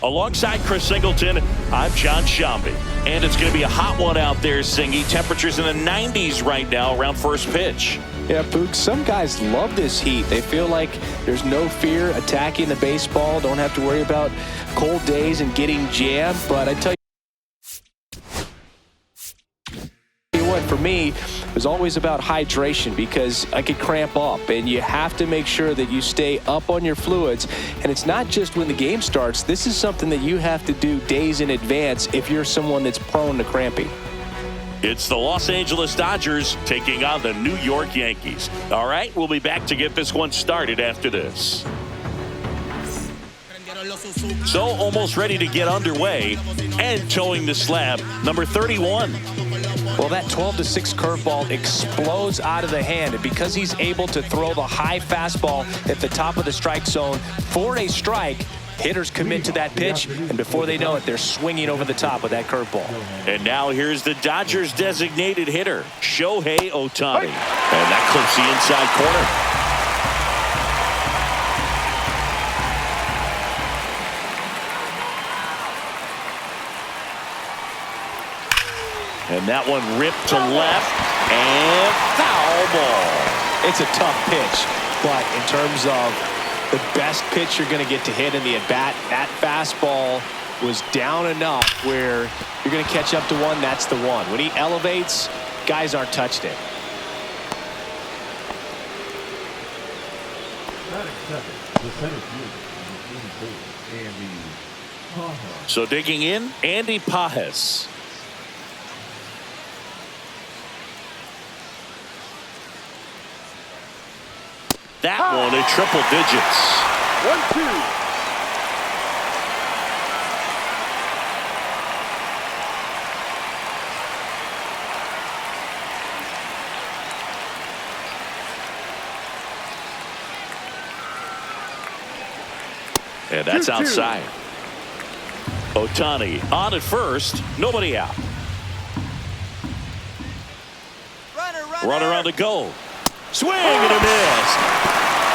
Alongside Chris Singleton, I'm John Shambi. And it's going to be a hot one out there, Singy. Temperatures in the 90s right now around first pitch. Yeah, Pook, some guys love this heat. They feel like there's no fear attacking the baseball. Don't have to worry about cold days and getting jammed. But I tell you what, for me, it was always about hydration because I could cramp up. And you have to make sure that you stay up on your fluids. And it's not just when the game starts. This is something that you have to do days in advance if you're someone that's prone to cramping. It's the Los Angeles Dodgers taking on the New York Yankees. All right, we'll be back to get this one started after this. So almost ready to get underway and towing the slab, number 31. Well, that 12-6 curveball explodes out of the hand, and because he's able to throw the high fastball at the top of the strike zone for a strike, hitters commit to that pitch, and before they know it, they're swinging over the top with that curveball. And now here's the Dodgers' designated hitter, Shohei Ohtani. And that clips the inside corner. And that one ripped to left and foul ball. It's a tough pitch, but in terms of the best pitch you're going to get to hit in the at-bat, that fastball was down enough where you're going to catch up to one. That's the one. When he elevates, guys aren't touching it. So digging in, Andy Pajes. That one in triple digits. 1-2. And that's outside. Ohtani on at first, nobody out. Runner on the go. Swing and a miss.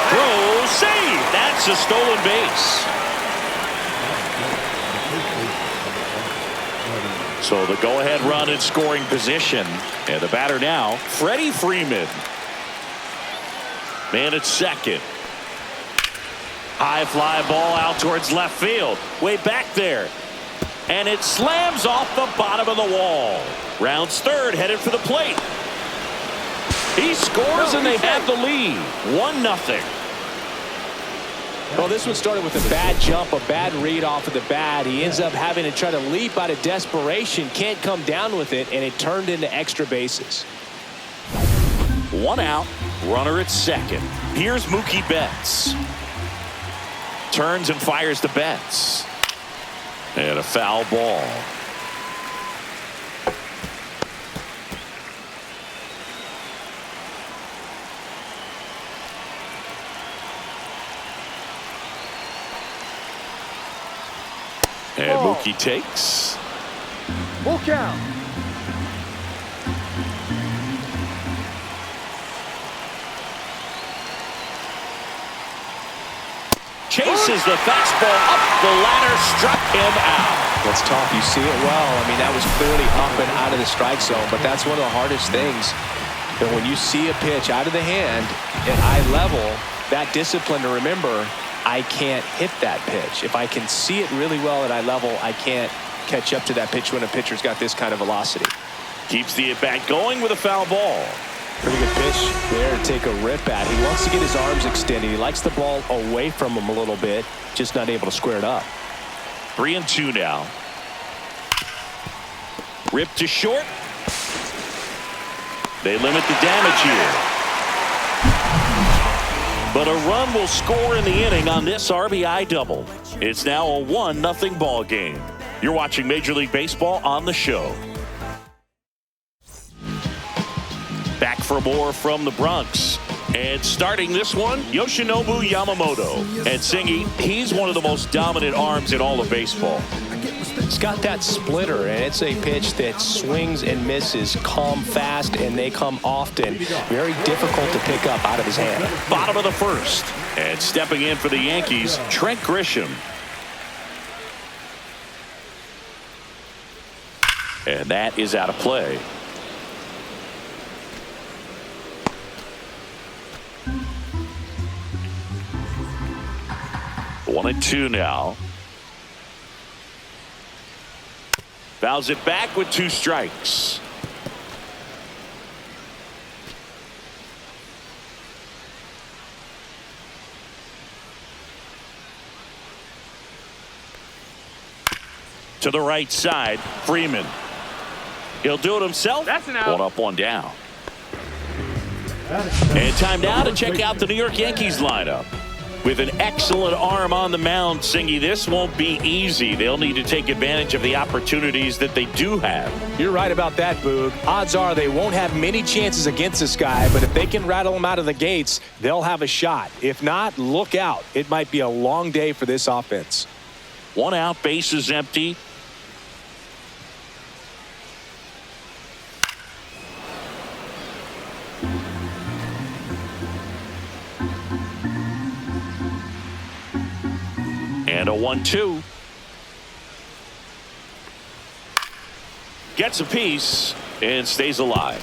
Throw, save. That's a stolen base. So the go-ahead run in scoring position. And the batter now, Freddie Freeman. Man at second. High fly ball out towards left field. Way back there. And it slams off the bottom of the wall. Rounds third, headed for the plate. He scores and they have the lead. 1-0. Well, this one started with a bad jump, a bad read off of the bat. He ends up having to try to leap out of desperation, can't come down with it, and it turned into extra bases. 1 out, runner at second. Here's Mookie Betts. Turns and fires to Betts. And a foul ball. And Mookie takes. Full count. Chases the fastball up the ladder, struck him out. That's tough. You see it well. I mean, that was clearly up and out of the strike zone, but that's one of the hardest things. And when you see a pitch out of the hand at eye level, that discipline to remember, I can't hit that pitch. If I can see it really well at eye level, I can't catch up to that pitch when a pitcher's got this kind of velocity. Keeps the at-bat going with a foul ball. Pretty good pitch there to take a rip at. He wants to get his arms extended. He likes the ball away from him a little bit, just not able to square it up. 3-2 now. Rip to short. They limit the damage here. But a run will score in the inning on this RBI double. It's now a 1-0 ball game. You're watching Major League Baseball on the show. Back for more from the Bronx. And starting this one, Yoshinobu Yamamoto. And Singy, he's one of the most dominant arms in all of baseball. It's got that splitter, and it's a pitch that swings and misses, come fast, and they come often. Very difficult to pick up out of his hand. Bottom of the first. And stepping in for the Yankees, Trent Grisham. And that is out of play. One and two now. Fouls it back with 2 strikes. To the right side, Freeman. He'll do it himself. That's an out. 1 up, 1 down. And time now to check out the New York Yankees lineup. With an excellent arm on the mound, Singy, this won't be easy. They'll need to take advantage of the opportunities that they do have. You're right about that, Boog. Odds are they won't have many chances against this guy, but if they can rattle him out of the gates, they'll have a shot. If not, look out. It might be a long day for this offense. 1 out, bases empty. And a 1-2. Gets a piece and stays alive.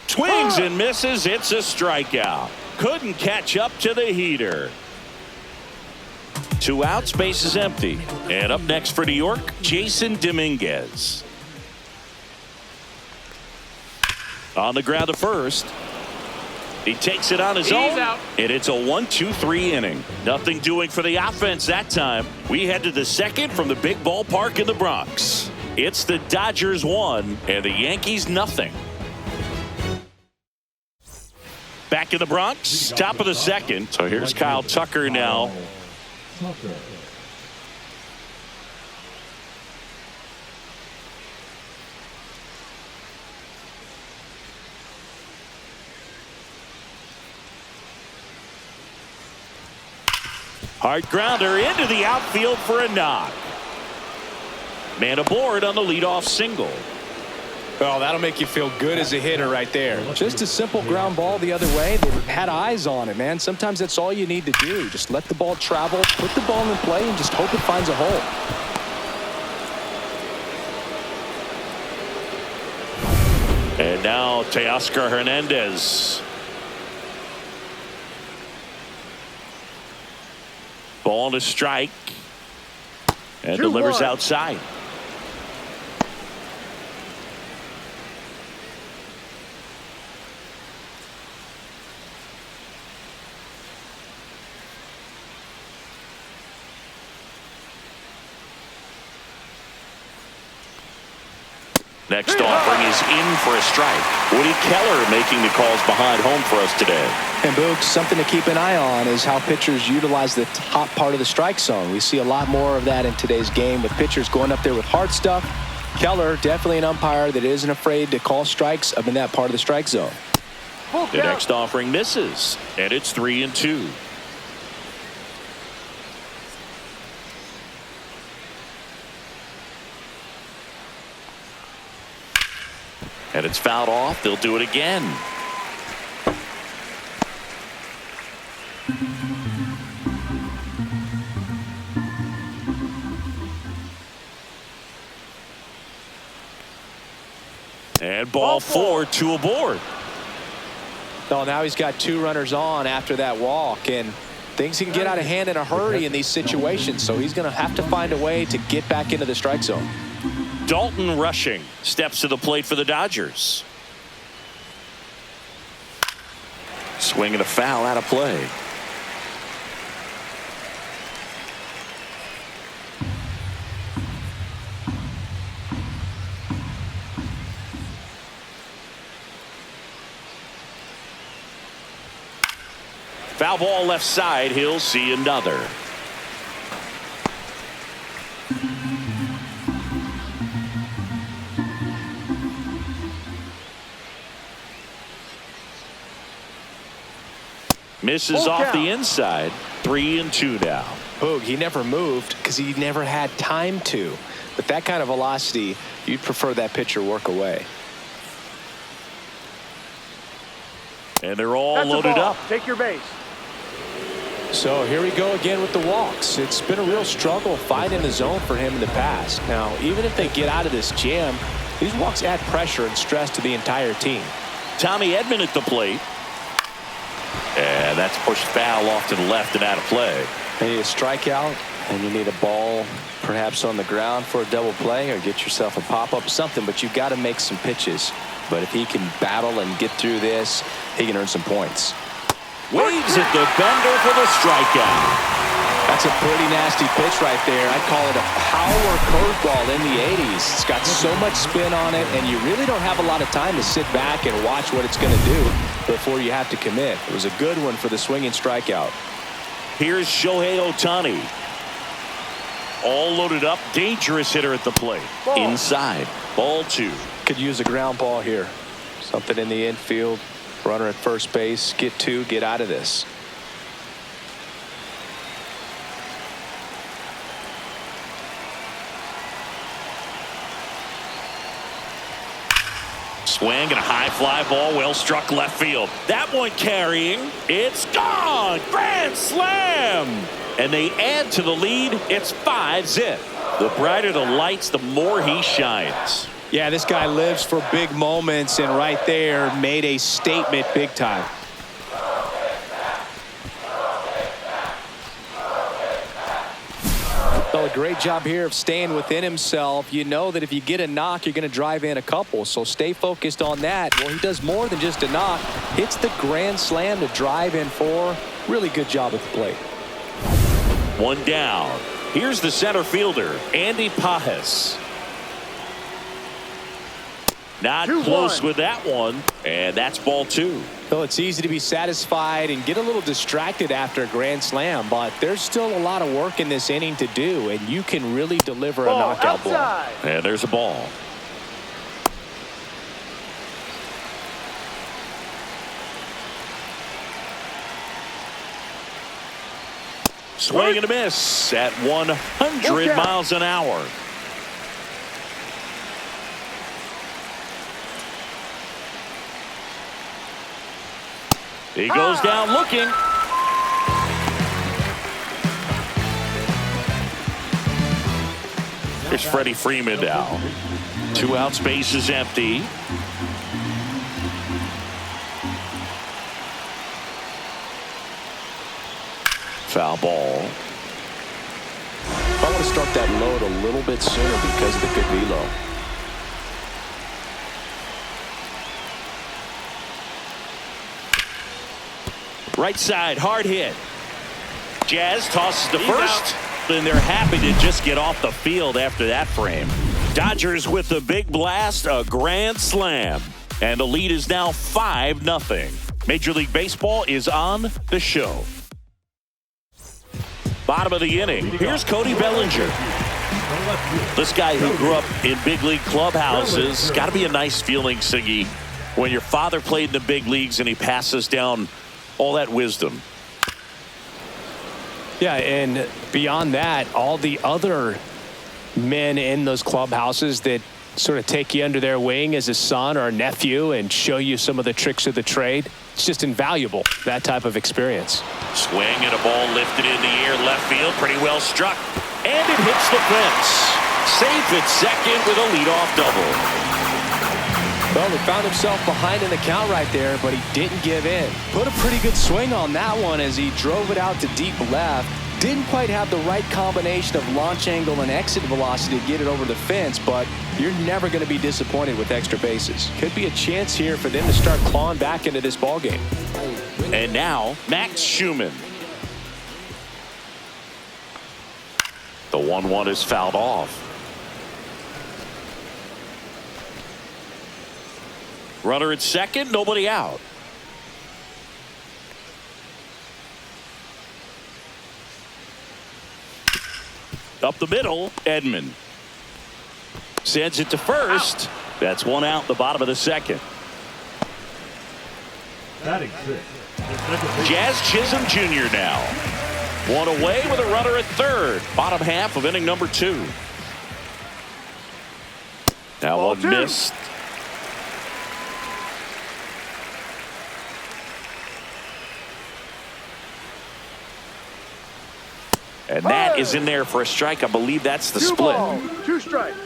Swings and misses. It's a strikeout. Couldn't catch up to the heater. 2 outs, bases empty. And up next for New York, Jason Dominguez. On the ground to first. He takes it on his own. Out. And it's a 1-2-3 inning. Nothing doing for the offense that time. We head to the second from the big ballpark in the Bronx. It's the Dodgers 1 and the Yankees nothing. Back in the Bronx, top of the second. So here's Kyle Tucker now. Hard grounder into the outfield for a knock. Man aboard on the leadoff single. Well, that'll make you feel good as a hitter right there. Just a simple ground ball the other way. They had eyes on it, man. Sometimes that's all you need to do. Just let the ball travel, put the ball in play, and just hope it finds a hole. And now Teoscar Hernandez. Ball to strike. And delivers 2-1. outside. Next offering is in for a strike. Woody Keller making the calls behind home for us today. And Boog, something to keep an eye on is how pitchers utilize the top part of the strike zone. We see a lot more of that in today's game with pitchers going up there with hard stuff. Keller, definitely an umpire that isn't afraid to call strikes up in that part of the strike zone. The next offering misses, and it's 3-2. And it's fouled off. They'll do it again. And ball 4, 2 aboard. Oh, now he's got 2 runners on after that walk, and things can get out of hand in a hurry in these situations, so he's going to have to find a way to get back into the strike zone. Dalton Rushing steps to the plate for the Dodgers. Swing and a foul out of play. Foul ball left side. He'll see another. Misses off the inside. 3-2 now. Boog, he never moved because he never had time to. But that kind of velocity, you'd prefer that pitcher work away. And they're all That's a loaded ball. up. Take your base. So here we go again with the walks. It's been a real struggle finding the zone for him in the past. Now, even if they get out of this jam, these walks add pressure and stress to the entire team. Tommy Edman at the plate. And that's pushed foul off to the left and out of play. You need a strikeout, and you need a ball perhaps on the ground for a double play, or get yourself a pop-up, something, but you've got to make some pitches. But if he can battle and get through this, he can earn some points. Waves at the bender for the strikeout. That's a pretty nasty pitch right there. I'd call it a power curveball in the 80s. It's got so much spin on it, and you really don't have a lot of time to sit back and watch what it's going to do before you have to commit. It was a good one for the swinging strikeout. Here's Shohei Ohtani. All loaded up. Dangerous hitter at the plate. Ball. Inside. Ball 2. Could use a ground ball here. Something in the infield. Runner at first base. Get 2. Get out of this. Swing and a high fly ball, well struck left field. That one carrying. It's gone. Grand slam. And they add to the lead. It's 5-zip. The brighter the lights, the more he shines. Yeah, this guy lives for big moments, and right there made a statement big time. Well, a great job here of staying within himself. You know that if you get a knock, you're going to drive in a couple, so stay focused on that. Well, he does more than just a knock. Hits the grand slam to drive in 4. Really good job at the plate. 1 down. Here's the center fielder, Andy Pajes. Not close with that one, and that's ball 2. Well, it's easy to be satisfied and get a little distracted after a grand slam, but there's still a lot of work in this inning to do, and you can really deliver a knockout ball. And there's a ball. Swing and a miss at 100 miles an hour. He goes down looking. Here's Freddie Freeman now. 2 out, space is empty. Foul ball. I want to start that load a little bit sooner because of the good velo. Right side, hard hit. Jazz tosses to first, and they're happy to just get off the field after that frame. Dodgers with the big blast, a grand slam. And the lead is now 5-0. Major League Baseball is on the show. Bottom of the inning. Here's Cody Bellinger. This guy who grew up in big league clubhouses. Got to be a nice feeling, Siggy, when your father played in the big leagues and he passes down all that wisdom. Yeah, and beyond that, all the other men in those clubhouses that sort of take you under their wing as a son or a nephew and show you some of the tricks of the trade. It's just invaluable, that type of experience. Swing and a ball lifted in the air, left field, pretty well struck. And it hits the fence. Safe at second with a leadoff double. Well, he found himself behind in the count right there, but he didn't give in. Put a pretty good swing on that one as he drove it out to deep left. Didn't quite have the right combination of launch angle and exit velocity to get it over the fence, but you're never going to be disappointed with extra bases. Could be a chance here for them to start clawing back into this ballgame. And now, Max Schumann. The 1-1 is fouled off. Runner at second, nobody out. Up the middle, Edman. Sends it to first. That's 1 out, the bottom of the second. Jazz Chisholm Jr. now. 1 away with a runner at third. Bottom half of inning number 2. That one missed. And that is in there for a strike. I believe that's the split. 2 balls, 2 strikes.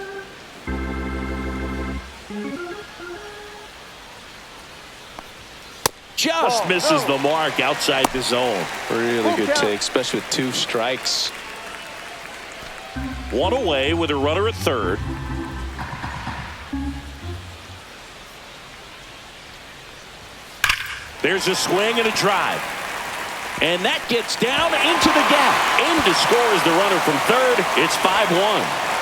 Just misses the mark outside the zone. Really good take, especially with 2 strikes. 1 away with a runner at third. There's a swing and a drive. And that gets down into the gap. In to score is the runner from third. It's 5-1.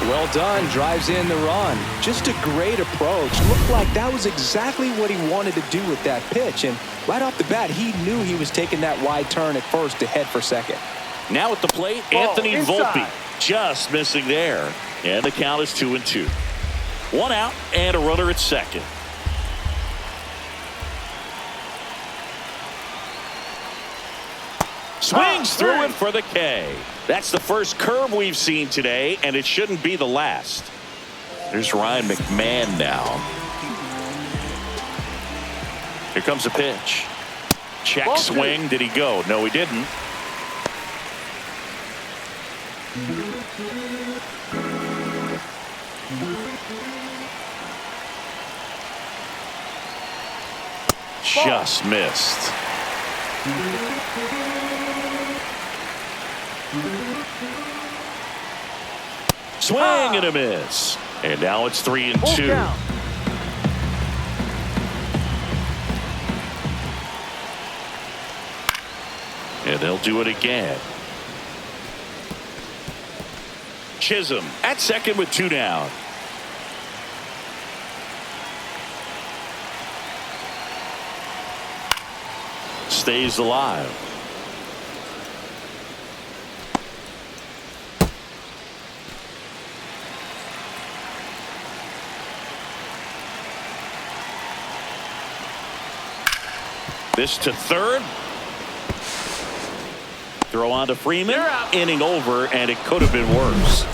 Well done, drives in the run. Just a great approach. Looked like that was exactly what he wanted to do with that pitch. And right off the bat, he knew he was taking that wide turn at first to head for second. Now at the plate, Anthony Volpe just missing there. And the count is 2-2. 1 out and a runner at second. Swings through it for the K. That's the first curve we've seen today, and it shouldn't be the last. There's Ryan McMahon now. Here comes a pitch. Check swing. Did he go? No, he didn't. Just missed. Swing and a miss. And now it's 3-2. And they'll do it again. Chisholm at second with 2 down. Stays alive. This to third. Throw on to Freeman. Inning over, and it could have been worse.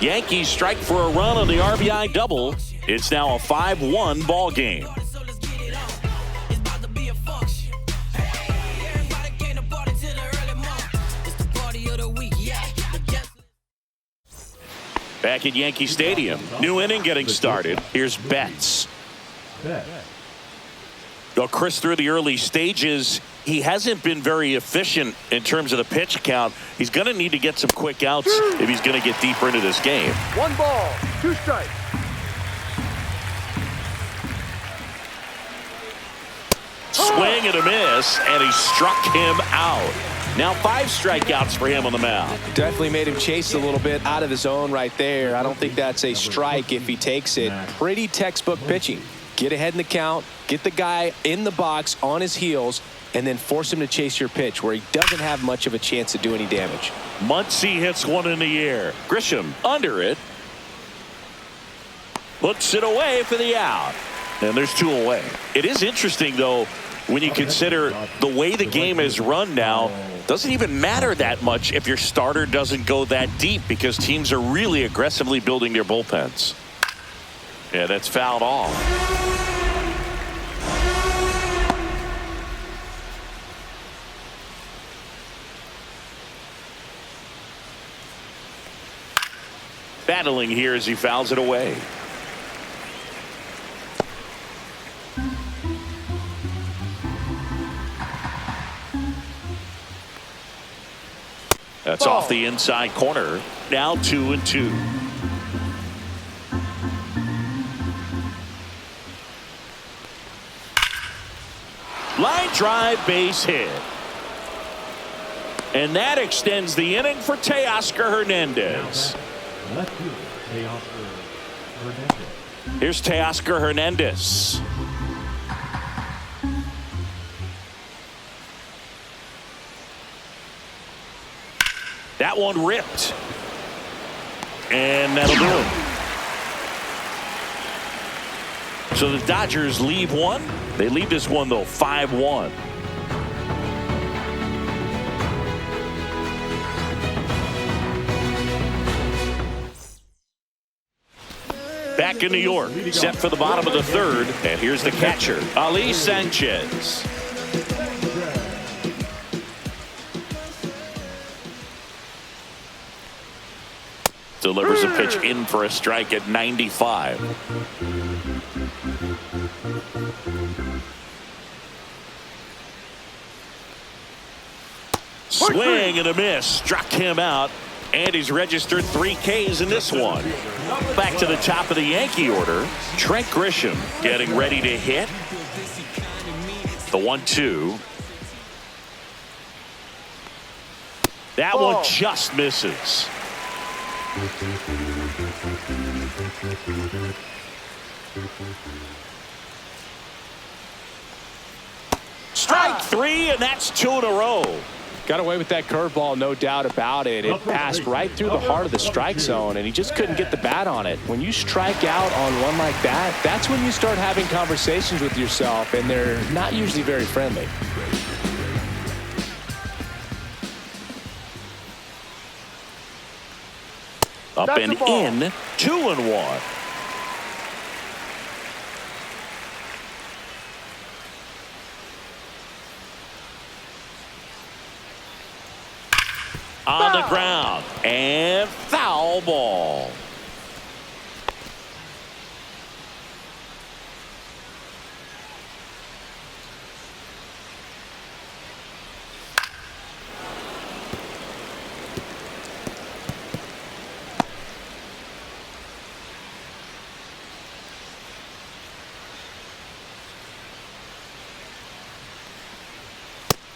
Yankees strike for a run on the RBI double. It's now a 5-1 ball game. Back at Yankee Stadium. New inning getting started. Here's Betts. Well, Chris, through the early stages, he hasn't been very efficient in terms of the pitch count. He's going to need to get some quick outs if he's going to get deeper into this game. 1 ball, 2 strikes. Swing and a miss, and he struck him out. Now 5 strikeouts for him on the mound. Definitely made him chase a little bit out of the zone right there. I don't think that's a strike if he takes it. Pretty textbook pitching. Get ahead in the count, get the guy in the box on his heels, and then force him to chase your pitch where he doesn't have much of a chance to do any damage. Muncy hits one in the air. Grisham under it. Looks it away for the out. And there's 2 away. It is interesting, though, when you consider the way the game is run now. Doesn't even matter that much if your starter doesn't go that deep because teams are really aggressively building their bullpens. Yeah, that's fouled off. Battling here as he fouls it away. That's off the inside corner. Now 2-2. Line drive, base hit. And that extends the inning for Teoscar Hernandez. Here's Teoscar Hernandez. That one ripped. And that'll do it. So the Dodgers leave one. They leave this one, though, 5-1. Back in New York, set for the bottom of the third. And here's the catcher, Ali Sanchez. delivers a pitch in for a strike at 95. Swing and a miss. Struck him out. And he's registered 3 Ks in this one. Back to the top of the Yankee order. Trent Grisham getting ready to hit. The 1-2. That one just misses. Strike 3, and that's 2 in a row. Got away with that curveball, no doubt about it. It passed right through the heart of the strike zone, and he just couldn't get the bat on it. When you strike out on one like that, that's when you start having conversations with yourself, and they're not usually very friendly. Up and in, 2-1. On the ground, and foul ball.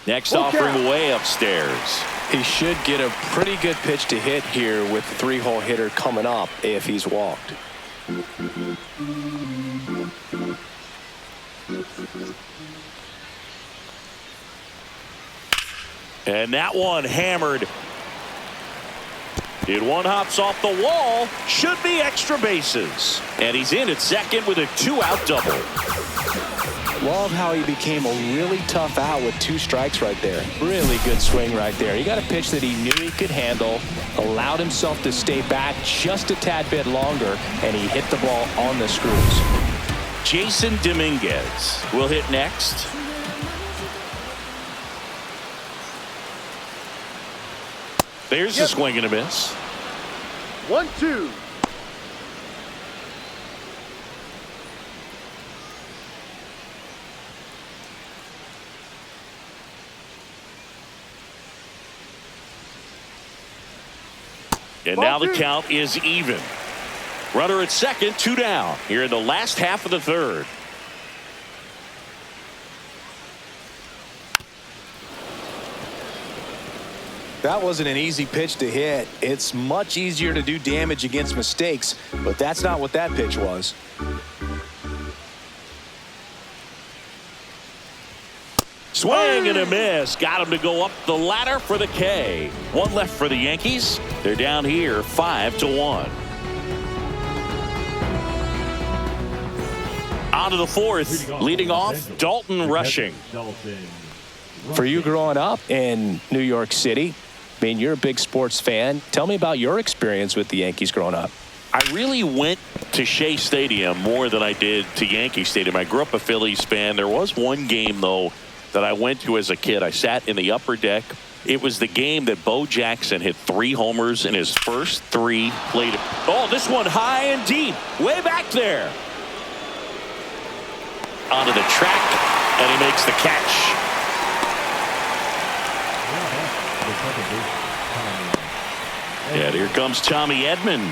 Next offering way upstairs. He should get a pretty good pitch to hit here with the 3-hole hitter coming up if he's walked. And that one hammered. It one hops off the wall. Should be extra bases. And he's in at second with a 2-out double. Love how he became a really tough out with 2 strikes right there. Really good swing right there. He got a pitch that he knew he could handle, allowed himself to stay back just a tad bit longer, and he hit the ball on the screws. Jason Dominguez will hit next. There's a swing and a miss. 1-2. And now the count is even. Runner at second, 2 down here in the last half of the third. That wasn't an easy pitch to hit. It's much easier to do damage against mistakes, but that's not what that pitch was. Swing and a miss. Got him to go up the ladder for the K. 1 left for the Yankees. They're down here 5-1. On to the 4th. Leading off, Dalton Rushing. For you growing up in New York City, I mean, you're a big sports fan. Tell me about your experience with the Yankees growing up. I really went to Shea Stadium more than I did to Yankee Stadium. I grew up a Phillies fan. There was one game, though, that I went to as a kid. I sat in the upper deck. It was the game that Bo Jackson hit 3 homers in his first 3 plate. Oh, this one high and deep, way back there. Onto the track, and he makes the catch. And here comes Tommy Edman.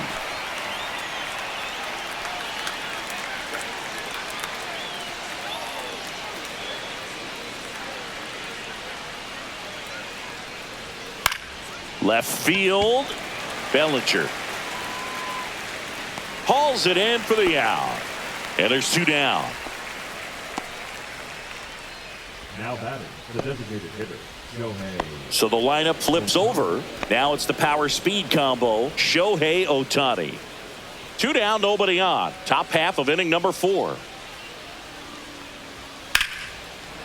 Left field, Bellinger hauls it in for the out. And there's 2 down. Now batting, the designated hitter, Shohei. So the lineup flips over. Now it's the power speed combo, Shohei Ohtani. 2 down, nobody on. Top half of inning number 4.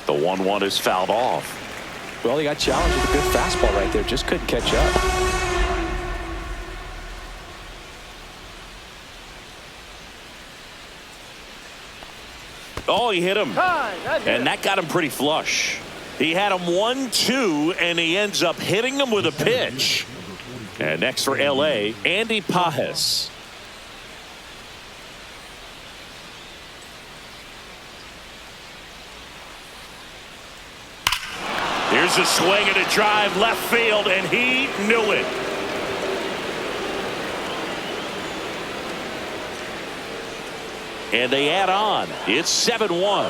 The 1-1 is fouled off. Well, he got challenged with a good fastball right there. Just couldn't catch up. Oh, he hit him. And that got him pretty flush. He had him 1-2, and he ends up hitting him with a pitch. And next for L.A., Andy Pajes. Here's a swing and a drive left field, and he knew it. And they add on. It's 7-1.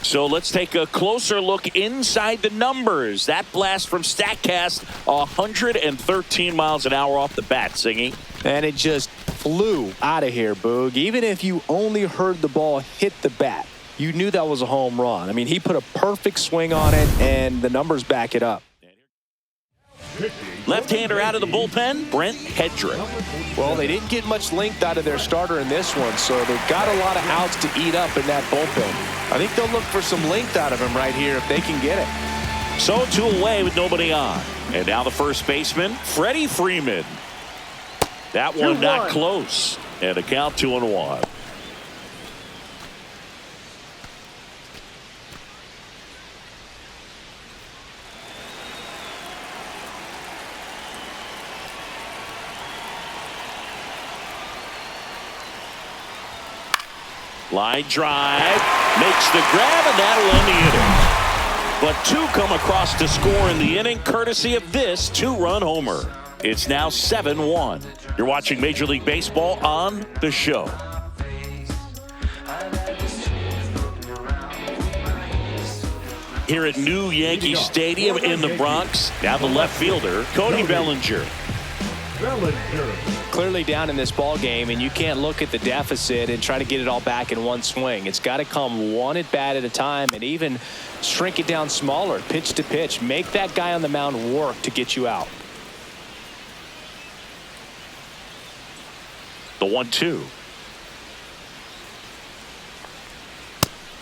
So let's take a closer look inside the numbers. That blast from StatCast, 113 miles an hour off the bat, Singy. And it just flew out of here, Boog. Even if you only heard the ball hit the bat, you knew that was a home run. I mean, he put a perfect swing on it, and the numbers back it up. Left-hander out of the bullpen, Brent Hedrick. Well, they didn't get much length out of their starter in this one, so they've got a lot of outs to eat up in that bullpen. I think they'll look for some length out of him right here if they can get it. So 2 away with nobody on. And now the first baseman, Freddie Freeman. That one not close. And a count 2-1. Line drive, makes the grab, and that'll end the inning. But 2 come across to score in the inning, courtesy of this 2-run homer. It's now 7-1. You're watching Major League Baseball on The Show. Here at New Yankee Stadium in the Bronx, now the left fielder, Cody Bellinger. Clearly down in this ball game, and you can't look at the deficit and try to get it all back in one swing. It's got to come one at bat at a time, and even shrink it down smaller, pitch to pitch. Make that guy on the mound work to get you out. The 1-2.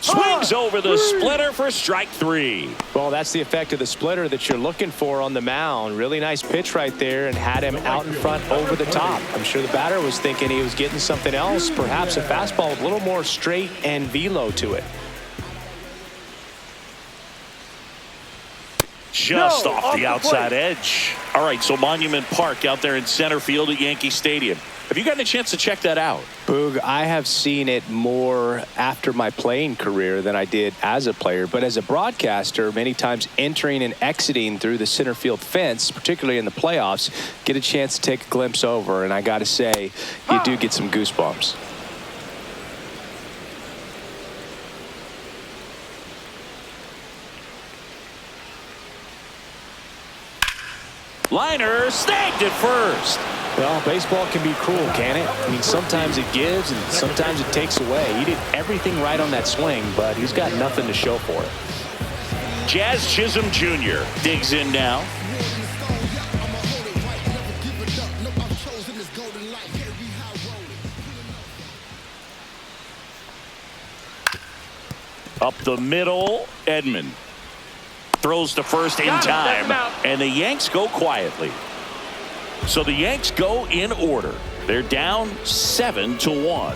Swings over the splitter for strike 3. Well, that's the effect of the splitter that you're looking for on the mound. Really nice pitch right there, and had him out in front over the top. I'm sure the batter was thinking he was getting something else, perhaps a fastball with a little more straight and velo to it. Just off the outside edge. All right, so Monument Park out there in center field at Yankee Stadium. Have you gotten a chance to check that out? Boog, I have seen it more after my playing career than I did as a player. But as a broadcaster, many times entering and exiting through the center field fence, particularly in the playoffs, get a chance to take a glimpse over. And I got to say, you do get some goosebumps. Liner snagged at first. Well, baseball can be cruel, can it? I mean, sometimes it gives and sometimes it takes away. He did everything right on that swing, but he's got nothing to show for it. Jazz Chisholm Jr. digs in now. Up the middle, Edman throws to first in time, and the Yanks go quietly. So the Yanks go in order. They're down 7-1.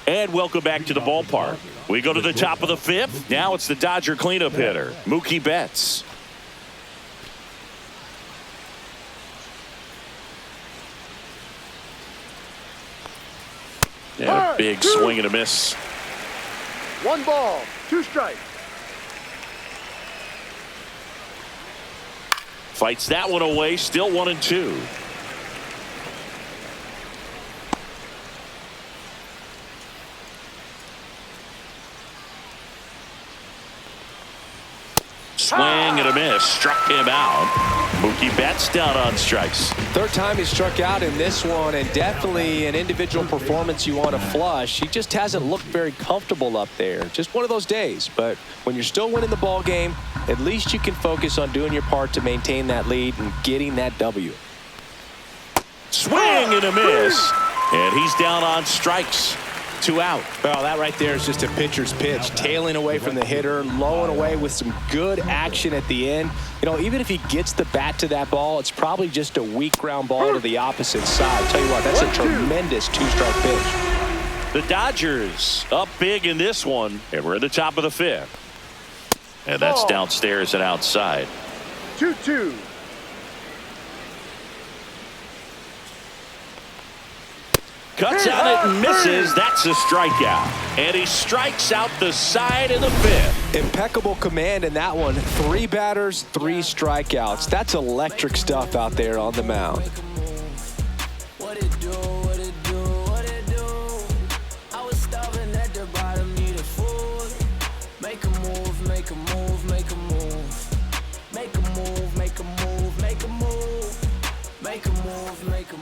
And welcome back to the ballpark. We go to the top of the 5th. Now it's the Dodger cleanup hitter, Mookie Betts. Yeah, a big swing and a miss. 1 ball, 2 strikes. Fights that one away, still 1-2. Swing and a miss, struck him out. Mookie Betts down on strikes. Third time he struck out in this one, and definitely an individual performance you want to flush. He just hasn't looked very comfortable up there. Just one of those days. But when you're still winning the ball game, at least you can focus on doing your part to maintain that lead and getting that W. Swing and a miss. And he's down on strikes. 2 out. Well, that right there is just a pitcher's pitch, tailing away from the hitter, lowing away with some good action at the end. You know, even if he gets the bat to that ball, it's probably just a weak ground ball to the opposite side. Tell you what, that's a tremendous 2-strike pitch. The Dodgers up big in this one, and we're at the top of the 5th. And that's downstairs and outside. 2-2. Cuts on it and misses. That's a strikeout. And he strikes out the side of the 5th. Impeccable command in that one. 3 batters, 3 strikeouts. That's electric stuff out there on the mound.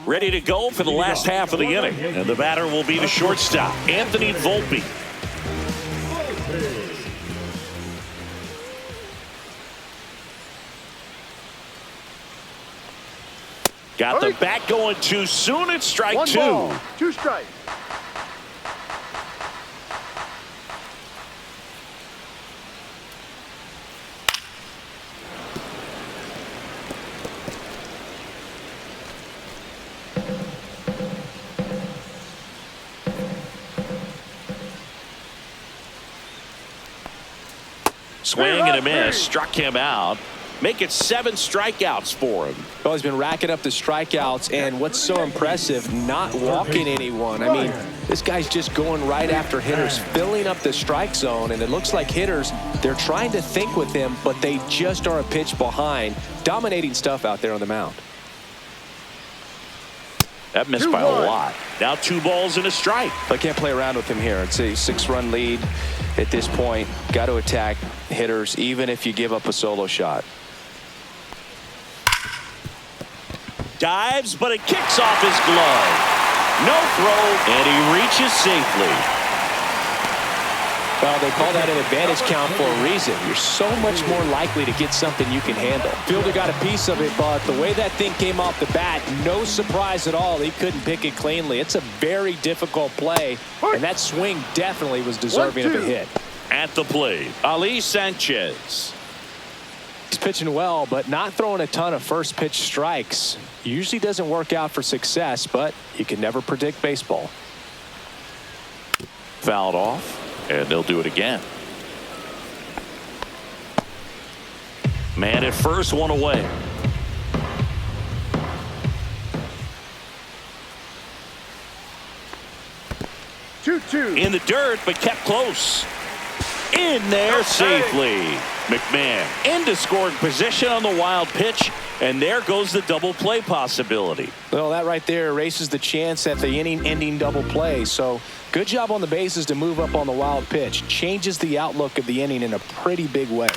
Ready to go for the last half of the inning. And the batter will be the shortstop, Anthony Volpe. Got the bat going too soon. It's strike 2. 1 ball, 2 strikes. Swing and a miss. Struck him out. Make it 7 strikeouts for him. Well, he's been racking up the strikeouts, and what's so impressive, not walking anyone. I mean, this guy's just going right after hitters, filling up the strike zone, and it looks like hitters, they're trying to think with him, but they just are a pitch behind. Dominating stuff out there on the mound. That missed by a lot. Now 2 balls and a strike. I can't play around with him here. It's a 6-run lead at this point. Got to attack hitters, even if you give up a solo shot. Dives, but it kicks off his glove. No throw, and he reaches safely. Well, they call that an advantage count for a reason. You're so much more likely to get something you can handle. Fielder got a piece of it, but the way that thing came off the bat, no surprise at all. He couldn't pick it cleanly. It's a very difficult play, and that swing definitely was deserving of a hit. At the plate, Ali Sanchez. He's pitching well, but not throwing a ton of first pitch strikes. Usually doesn't work out for success, but you can never predict baseball. Fouled off. And they'll do it again. Man at first, 1 away. In the dirt, but kept close. In there safely. McMahon into scoring position on the wild pitch. And there goes the double play possibility. Well, that right there erases the chance at the inning-ending double play. So good job on the bases to move up on the wild pitch. Changes the outlook of the inning in a pretty big way.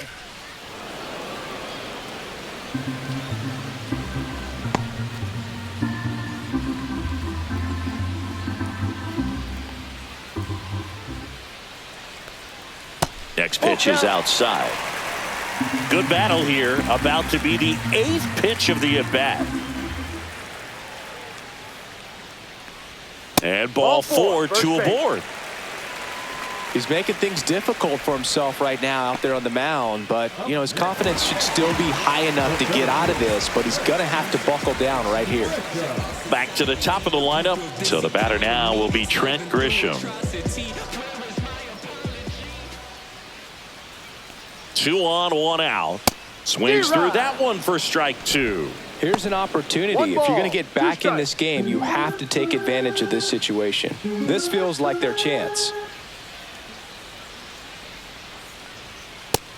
Next pitch is outside. Good battle here. About to be the 8th pitch of the at-bat. And ball 4, 2 aboard. He's making things difficult for himself right now out there on the mound, but you know his confidence should still be high enough to get out of this, but he's gonna have to buckle down right here. Back to the top of the lineup. So the batter now will be Trent Grisham. 2 on, 1 out. Swings through that one for strike 2. Here's an opportunity. If you're going to get back in this game, you have to take advantage of this situation. This feels like their chance.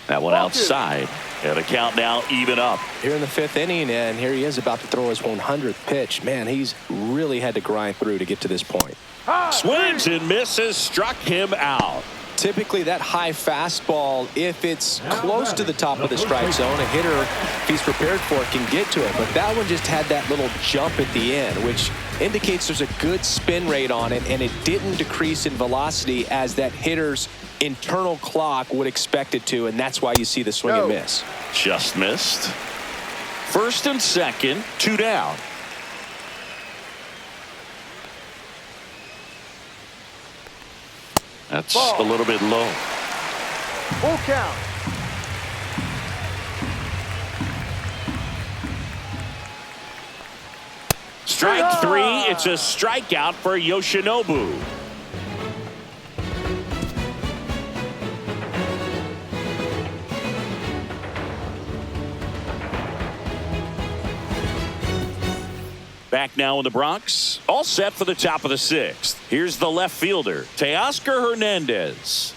That one outside. And the count now even up. Here in the 5th inning, and here he is about to throw his 100th pitch. Man, he's really had to grind through to get to this point. Swings and misses. Struck him out. Typically that high fastball, if it's close to the top of the strike zone, a hitter, if he's prepared for it, can get to it. But that one just had that little jump at the end, which indicates there's a good spin rate on it, and it didn't decrease in velocity as that hitter's internal clock would expect it to, and that's why you see the swing and miss. Just missed. 1st and 2nd, 2 down. That's Ball. a little bit low. Full count. Strike three. It's a strikeout for Yoshinobu. Back now in the Bronx. All set for the top of the sixth. Here's the left fielder, Teoscar Hernandez.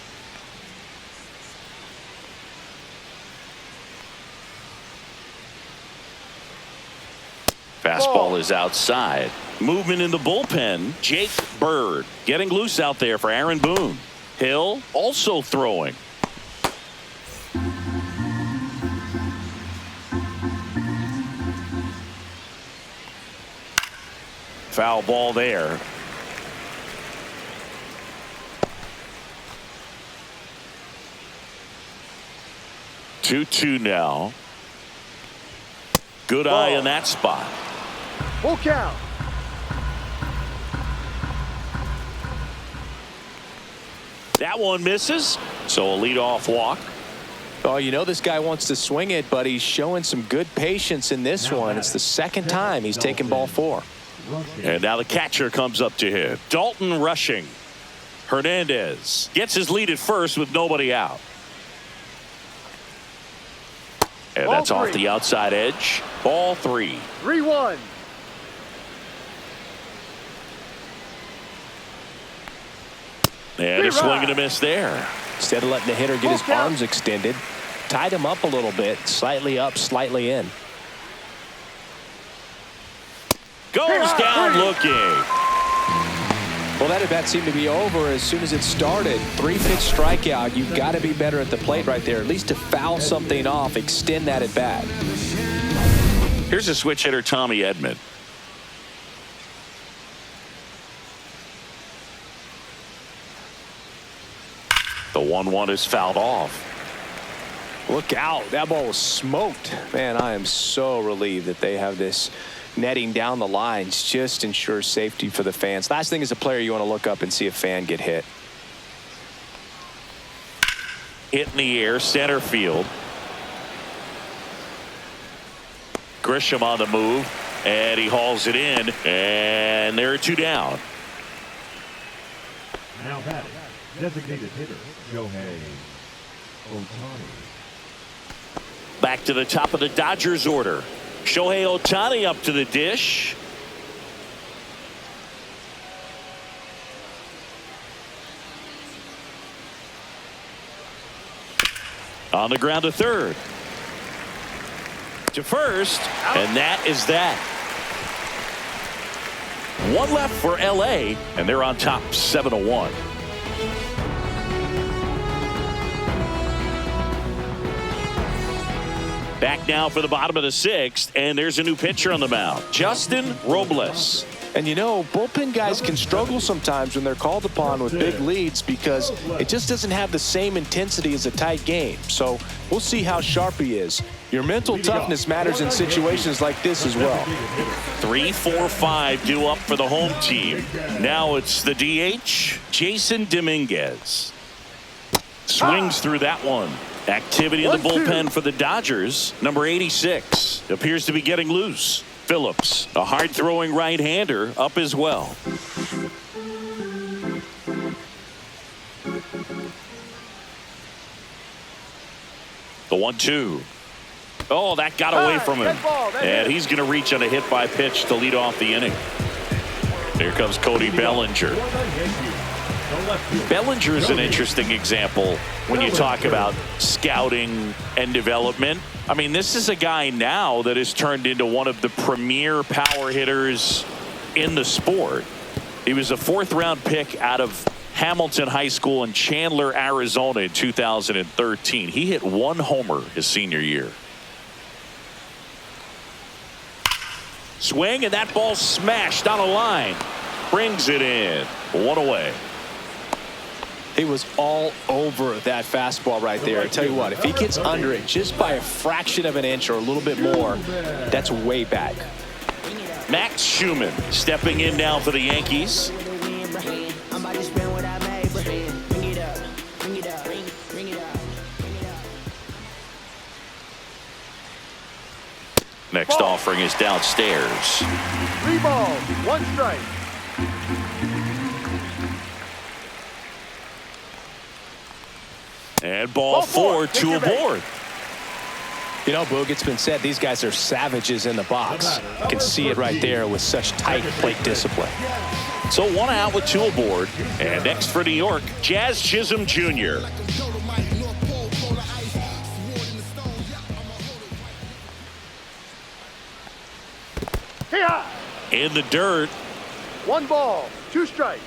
Fastball is outside. Movement in the bullpen. Jake Bird getting loose out there for Aaron Boone. Hill also throwing. Foul ball there. Two now. Good eye in that spot. Full count. That one misses. So a leadoff walk. Oh, you know this guy wants to swing it, but he's showing some good patience in this one. It's the second time he's taken ball 4. And now the catcher comes up to him. Dalton rushing. Hernandez gets his lead at first with nobody out. And Ball that's off three. the outside edge. Ball 3. 3-1. And a swing and a miss there. Instead of letting the hitter get his arms extended, tied him up a little bit, slightly up, slightly in. Goes down looking. Well, that at bat seemed to be over as soon as it started. 3-pitch strikeout. You've got to be better at the plate right there, at least to foul something off, extend that at bat. Here's a switch hitter, Tommy Edman. The 1-1 is fouled off. Look out. That ball was smoked. Man, I am so relieved that they have this netting down the lines. Just ensures safety for the fans. Last thing as a player, you want to look up and see a fan get hit. Hit in the air, center field. Grisham on the move, and he hauls it in, and there are 2 down. Now batting, designated hitter, Shohei Ohtani. Back to the top of the Dodgers order. Shohei Ohtani up to the dish. On the ground to third. To first, and that is that. 1 left for LA, and they're on top 7-1. Back now for the bottom of the 6th, and there's a new pitcher on the mound, Justin Robles. And you know, bullpen guys can struggle sometimes when they're called upon with big leads because it just doesn't have the same intensity as a tight game. So we'll see how sharp he is. Your mental toughness matters in situations like this as well. 3, 4, 5 due up for the home team. Now it's the DH, Jason Dominguez. Swings through that one. Activity in the bullpen for the Dodgers. Number 86 appears to be getting loose. Phillips, a hard-throwing right-hander, up as well. The 1-2. Oh, that got away from him. And he's going to reach on a hit-by-pitch to lead off the inning. Here comes Cody Bellinger. Bellinger is an interesting example when you talk about scouting and development. I mean, this is a guy now that has turned into one of the premier power hitters in the sport. He was a 4th-round pick out of Hamilton High School in Chandler, Arizona in 2013. He hit 1 homer his senior year. Swing, and that ball smashed on a line. Brings it in. 1 away. He was all over that fastball right there. I tell you what, if he gets under it just by a fraction of an inch or a little bit more, that's way back. Max Schumann stepping in now for the Yankees. Next offering is downstairs. 3 balls, 1 strike. And ball 4, 2 aboard. You know, Boog, it's been said these guys are savages in the box. You can see it right there with such tight plate discipline. So 1 out with 2 aboard. And next for New York, Jazz Chisholm Jr. In the dirt. 1 ball, 2 strikes.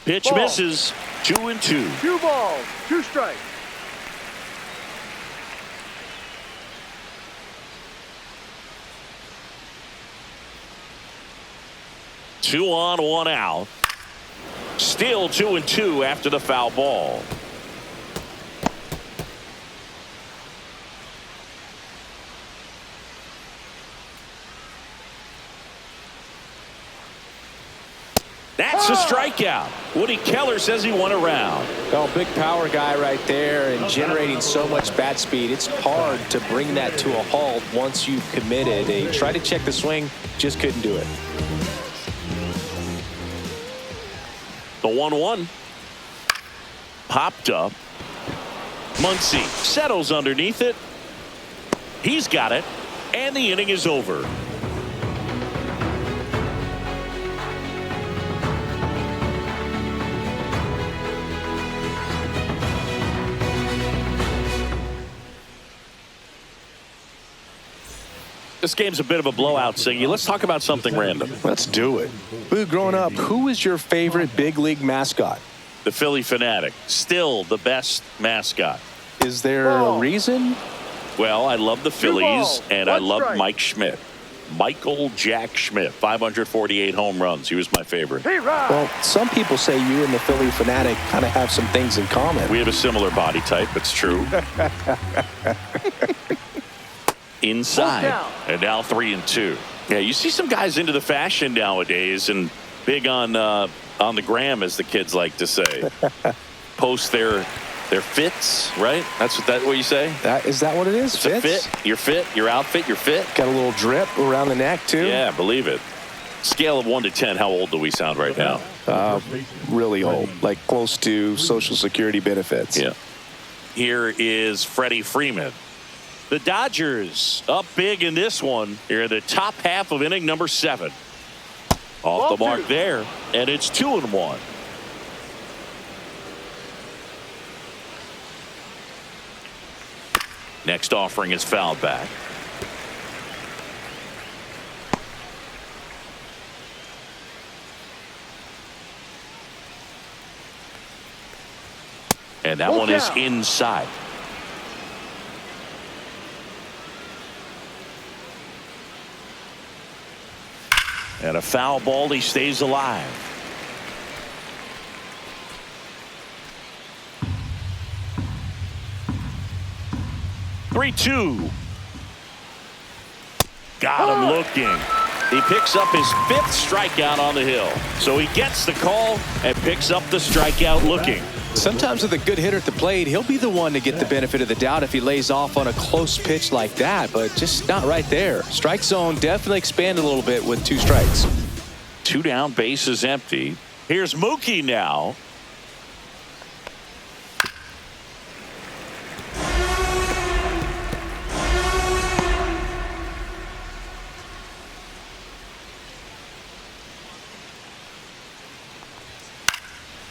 Pitch ball. misses. 2-2. 2 balls, 2 strikes. Two on, 1 out. Still 2-2 after the foul ball. That's a strikeout. Woody Keller says he won a round. Oh, big power guy right there and generating so much bat speed. It's hard to bring that to a halt once you've committed. They tried to check the swing, just couldn't do it. The 1-1. Popped up. Muncy settles underneath it. He's got it. And the inning is over. This game's a bit of a blowout, Siggy. Let's talk about something random. Let's do it. Boo, growing up, who was your favorite big league mascot? The Philly Fanatic. Still the best mascot. Is there a reason? Well, I love the Phillies, balls, and I 1 love strike. Mike Schmidt. Michael Jack Schmidt, 548 home runs. He was my favorite. Well, some people say you and the Philly Fanatic kind of have some things in common. We have a similar body type. It's true. Inside. And now 3-2. Yeah, you see some guys into the fashion nowadays and big on the gram, as the kids like to say. Post their fits, right? That's what you say? Is that what it is? It's a fit. Your fit, your outfit, your fit. Got a little drip around the neck, too? Yeah, believe it. Scale of 1 to 10, how old do we sound right now? Really old, like close to Social Security benefits. Yeah. Here is Freddie Freeman. The Dodgers up big in this one. Here in the top half of inning number 7. Off the mark there, and it's 2-1. Next offering is fouled back. And that one is inside. And a foul ball, he stays alive. Three-two. Got him looking. He picks up his 5th strikeout on the hill. So he gets the call and picks up the strikeout looking. Sometimes with a good hitter at the plate, he'll be the one to get the benefit of the doubt if he lays off on a close pitch like that, but just not right there. Strike zone definitely expanded a little bit with 2 strikes. 2 down, bases empty. Here's Mookie now.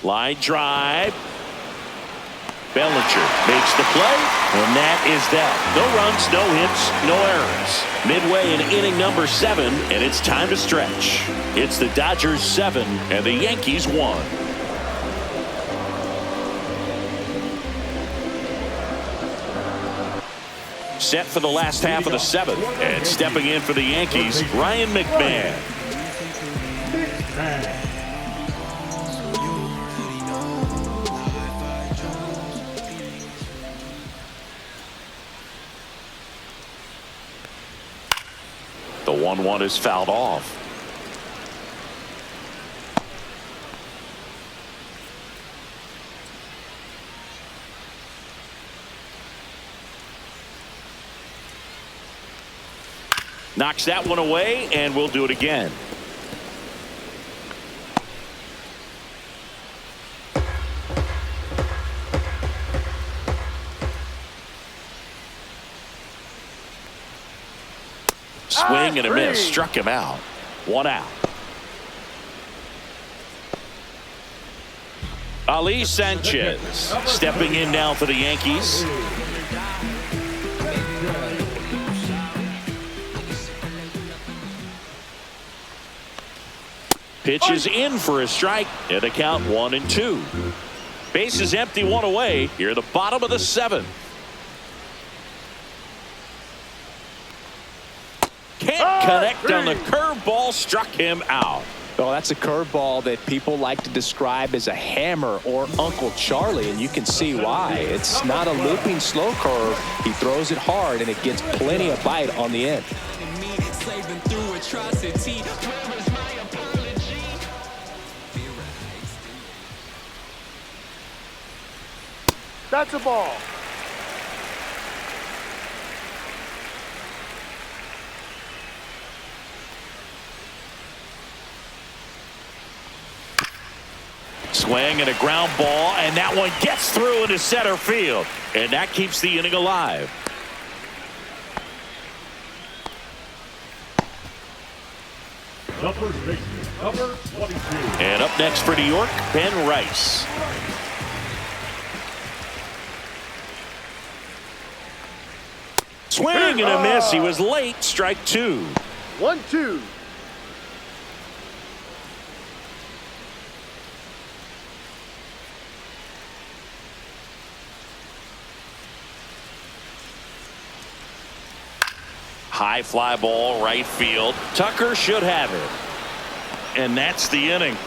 Line drive. Bellinger makes the play, and that is that. No runs, no hits, no errors. Midway in inning number 7, and it's time to stretch. It's the Dodgers 7 and the Yankees 1. Set for the last half of the 7th, and stepping in for the Yankees, Ryan McMahon. The 1-1 is fouled off. Knocks that one away, and we'll do it again. Swing and a miss. Struck him out. 1 out. Ali Sanchez stepping in now for the Yankees. Pitch is in for a strike, and the count 1-2. Base is empty, 1 away. Here at the bottom of the 7th. Can't connect on the curveball, struck him out. Well, that's a curveball that people like to describe as a hammer or Uncle Charlie, and you can see why. It's not a looping slow curve. He throws it hard, and it gets plenty of bite on the end. That's a ball. Swing and a ground ball, and that one gets through into center field, and that keeps the inning alive. The first baseman, number 22. And up next for New York, Ben Rice. Swing and a miss. He was late. Strike 2. 1-2. High fly ball, right field. Tucker should have it. And that's the inning.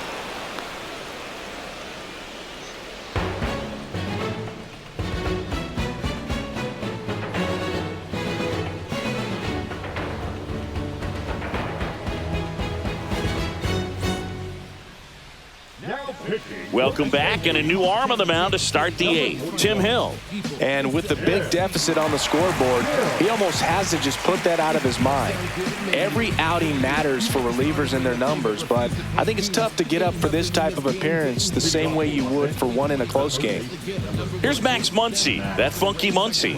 Welcome back, and a new arm on the mound to start the 8th. Tim Hill. And with the big deficit on the scoreboard, he almost has to just put that out of his mind. Every outing matters for relievers and their numbers, but I think it's tough to get up for this type of appearance the same way you would for one in a close game. Here's Max Muncy, that funky Muncy.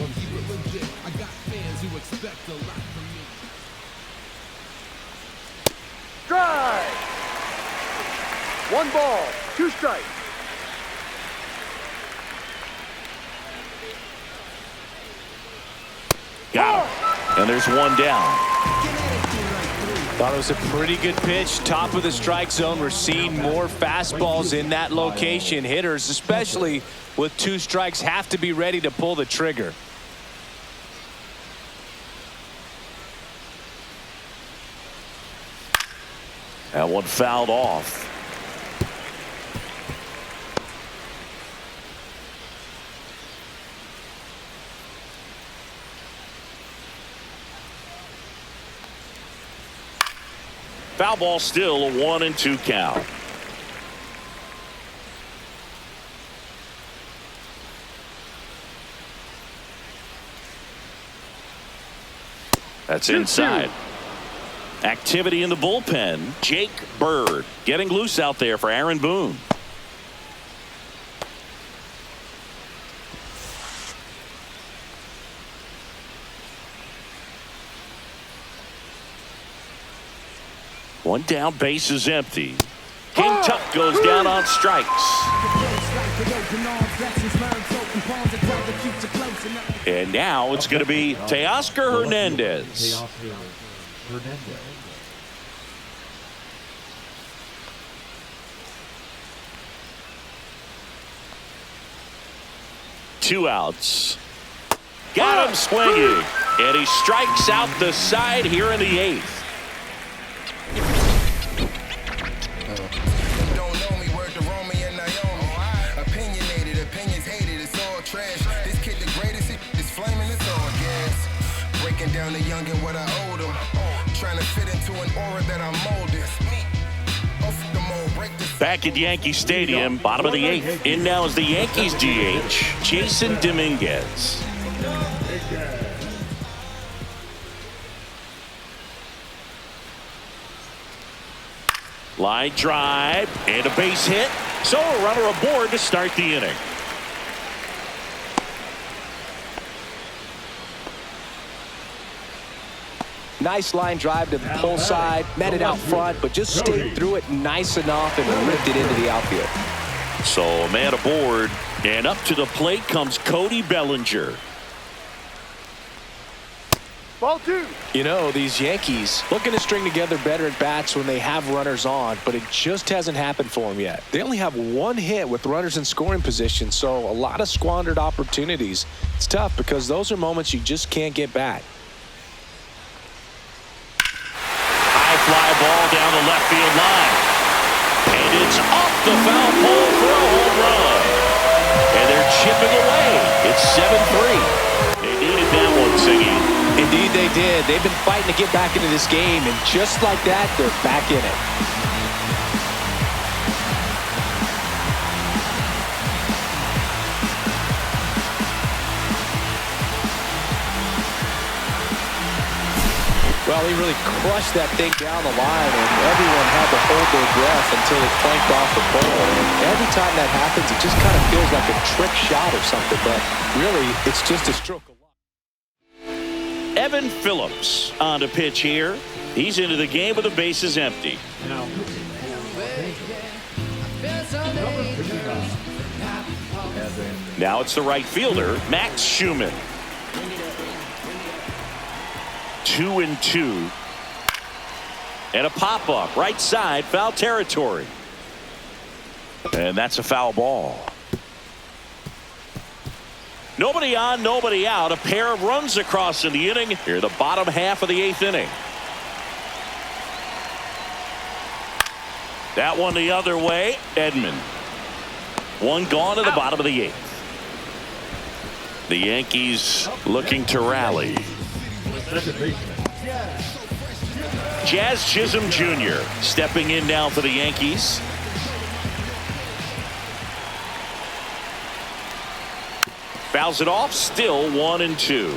Drive. 1 ball, 2 strikes. Got him. And there's 1 down. Thought it was a pretty good pitch. Top of the strike zone. We're seeing more fastballs in that location. Hitters, especially with 2 strikes, have to be ready to pull the trigger. That one fouled off. Foul ball, still a 1-2 count. That's inside. Activity in the bullpen. Jake Bird getting loose out there for Aaron Boone. One down, base is empty. King Tuck goes down on strikes. And now it's going to be Teoscar Hernandez. 2 outs. Got him swinging. And he strikes out the side here in the 8th. Down the young and what I owed him. Trying to fit into an aura that I'm molded. Back at Yankee Stadium, bottom of the 8th. In now is the Yankees DH, Jason Dominguez. Line drive and a base hit. So a runner aboard to start the inning. Nice line drive to the pull side, met it out front, but just stayed through it nice enough and ripped it into the outfield. So a man aboard, and up to the plate comes Cody Bellinger. Ball 2. You know, these Yankees looking to string together better at bats when they have runners on, but it just hasn't happened for them yet. They only have one hit with runners in scoring position, so a lot of squandered opportunities. It's tough because those are moments you just can't get back. High fly ball down the left field line. And it's off the foul pole for a home run. And they're chipping away. It's 7-3. They needed that one, Siggy. Indeed they did. They've been fighting to get back into this game, and just like that, they're back in it. Well, he really crushed that thing down the line, and everyone had to hold their breath until it clanked off the pole. And every time that happens, it just kind of feels like a trick shot or something, but really, it's just a stroke of luck. Evan Phillips on to pitch here. He's into the game with the bases empty. Now pitching for Los Angeles, number 59, Evan. Now it's the right fielder, Max Schumann. 2-2. And a pop-up, right side, foul territory. And that's a foul ball. Nobody on, nobody out. A pair of runs across in the inning. Here, the bottom half of the 8th inning. That one the other way. Edman. One gone to the bottom of the 8th. The Yankees looking to rally. Second baseman, Jazz Chisholm Jr. stepping in now for the Yankees. Fouls it off, still 1-2.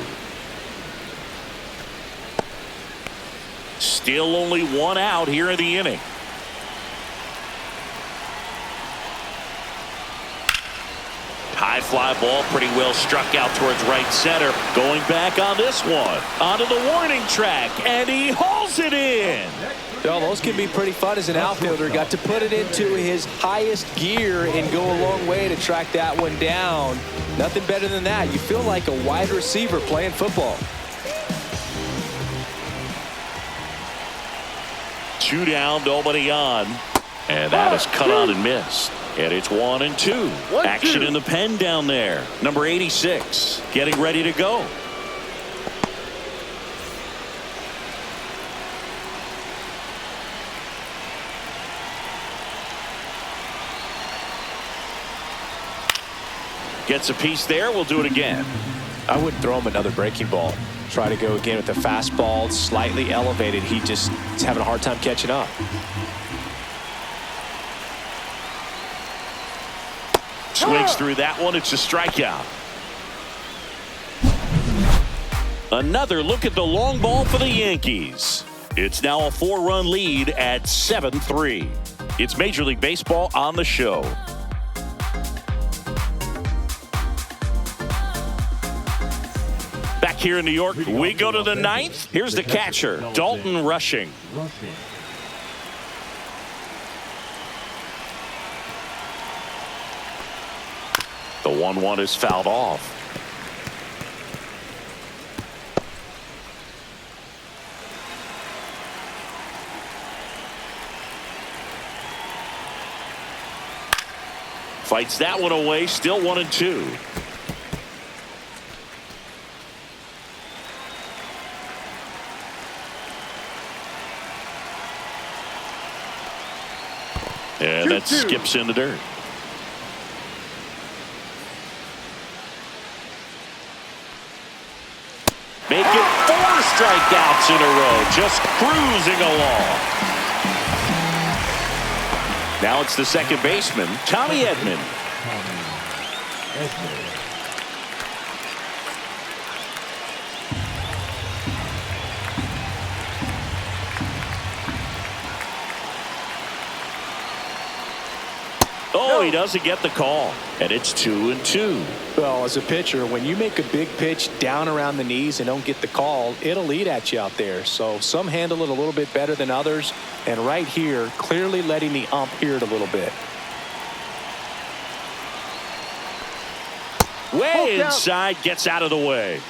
Still only one out here in the inning. High fly ball, pretty well struck out towards right center. Going back on this one. Onto the warning track, and he hauls it in. Well, those can be pretty fun as an outfielder. Got to put it into his highest gear and go a long way to track that one down. Nothing better than that. You feel like a wide receiver playing football. 2 down, nobody on. And that is cut on and missed. And it's 1-2. Action in the pen down there. Number 86 getting ready to go. Gets a piece there. We'll do it again. I wouldn't throw him another breaking ball. Try to go again with the fastball, slightly elevated. He just is having a hard time catching up. Swings through that one. It's a strikeout. Another look at the long ball for the Yankees. It's now a 4-run lead at 7-3. It's Major League Baseball on the show. Back here in New York, we go to the 9th. Here's the catcher, Dalton Rushing. The 1-1 is fouled off. Fights that one away, still 1-2. And that skips in the dirt. Make it 4 strikeouts in a row, just cruising along. Now it's the second baseman, Tommy Edman. he doesn't get the call. And it's 2-2. Well, as a pitcher, when you make a big pitch down around the knees and don't get the call, it'll eat at you out there. So some handle it a little bit better than others. And right here, clearly letting the ump hear it a little bit. Way inside, gets out of the way.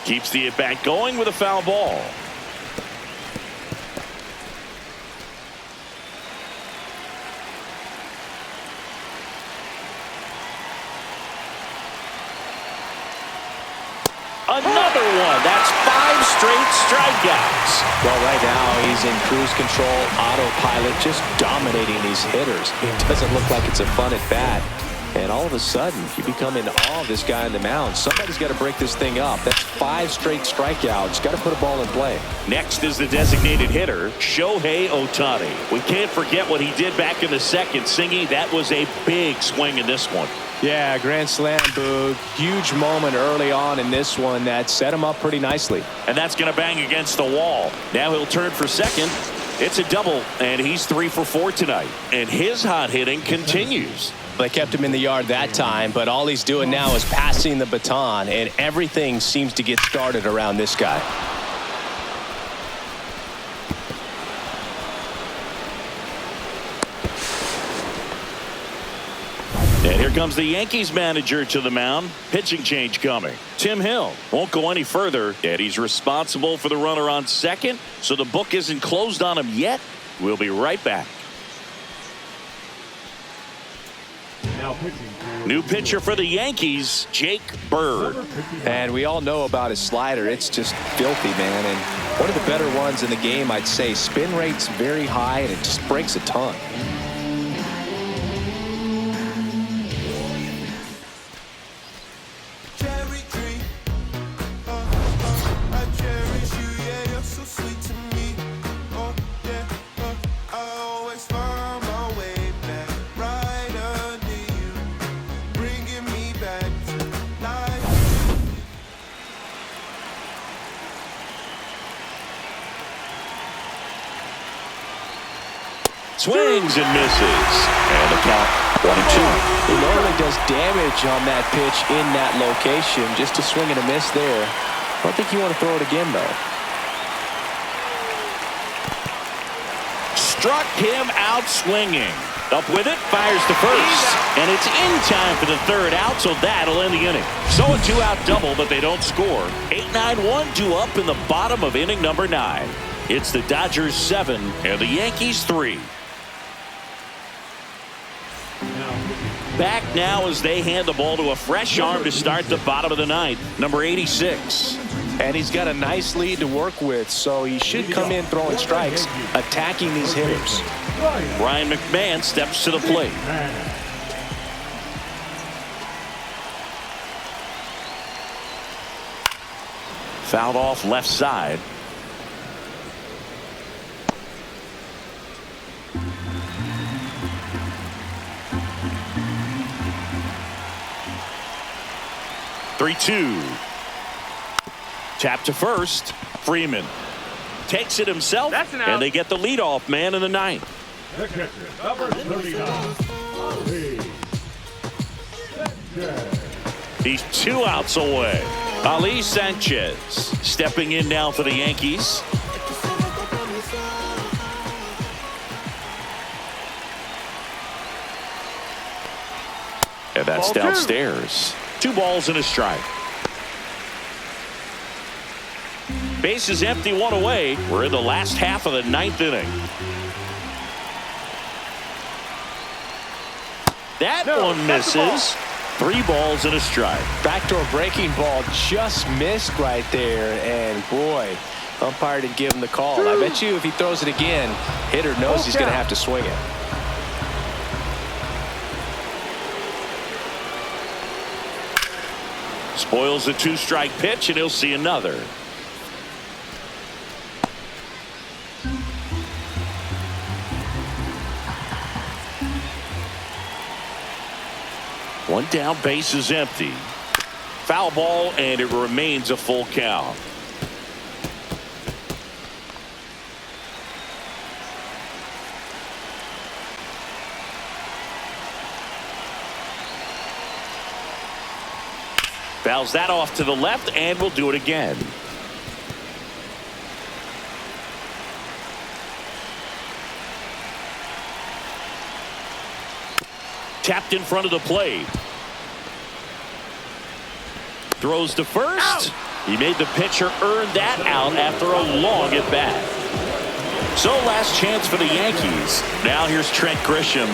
Keeps the at-bat going with a foul ball. Another one. That's 5 straight strikeouts. Well, right now he's in cruise control, autopilot, just dominating these hitters. It doesn't look like it's a fun at bat. And all of a sudden, you become in awe of this guy on the mound. Somebody's got to break this thing up. That's 5 straight strikeouts. Got to put a ball in play. Next is the designated hitter, Shohei Ohtani. We can't forget what he did back in the second. Singy, that was a big swing in this one. Yeah, grand slam, Boog. Huge moment early on in this one that set him up pretty nicely. And that's going to bang against the wall. Now he'll turn for second. It's a double, and he's 3 for 4 tonight. And his hot hitting continues. They kept him in the yard that time, but all he's doing now is passing the baton, and everything seems to get started around this guy. And here comes the Yankees manager to the mound. Pitching change coming. Tim Hill won't go any further, and he's responsible for the runner on second, so the book isn't closed on him yet. We'll be right back. Now pitching for New pitcher for the Yankees, Jake Bird. And we all know about his slider. It's just filthy, man. And one of the better ones in the game, I'd say. Spin rate's very high, and it just breaks a ton. Swings and misses. And the count 1-2. He normally does damage on that pitch in that location. Just a swing and a miss there. I don't think you want to throw it again, though. Struck him out swinging. Up with it, fires to first. And it's in time for the third out, so that'll end the inning. So a 2-out double, but they don't score. 8-9-1, 2 up in the bottom of inning number 9. It's the Dodgers 7 and the Yankees 3. Back now as they hand the ball to a fresh arm to start the bottom of the 9th, number 86. And he's got a nice lead to work with, so he should come in throwing strikes, attacking these hitters. Ryan McMahon steps to the plate. Fouled off left side. Three-two. Tap to first. Freeman takes it himself, and they get the leadoff man in the 9th. the catcher, number 39, He's 2 outs away. Ali Sanchez stepping in now for the Yankees. And that's downstairs. 2 balls and a strike. Bases empty, 1 away. We're in the last half of the 9th inning. That one misses. 3 balls and a strike. Backdoor breaking ball just missed right there, and boy, umpire didn't give him the call. I bet you if he throws it again, hitter knows he's going to have to swing it. Spoils the 2-strike pitch, and he'll see another. One down, base is empty. Foul ball, and it remains a full count. Fouls that off to the left, and we'll do it again. Tapped in front of the plate. Throws to first. He made the pitcher earn that out after a long at bat. So last chance for the Yankees. Now here's Trent Grisham.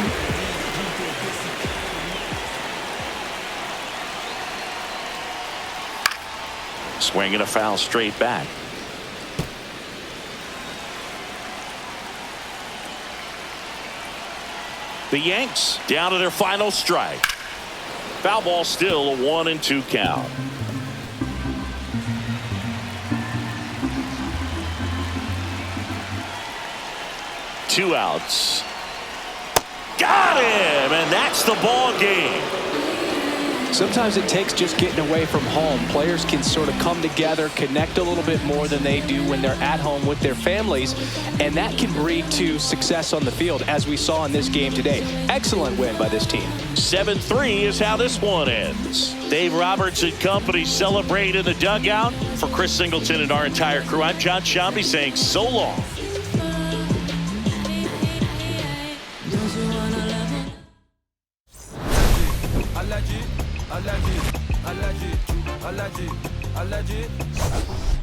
Swinging a foul straight back. The Yanks down to their final strike. Foul ball, still a 1-2 count. Two outs. Got him, and that's the ball game. Sometimes it takes just getting away from home. Players can sort of come together, connect a little bit more than they do when they're at home with their families, and that can breed to success on the field, as we saw in this game today. Excellent win by this team. 7-3 is how this one ends. Dave Roberts and company celebrate in the dugout. For Chris Singleton and our entire crew, I'm John Shambi saying so long. Allergy.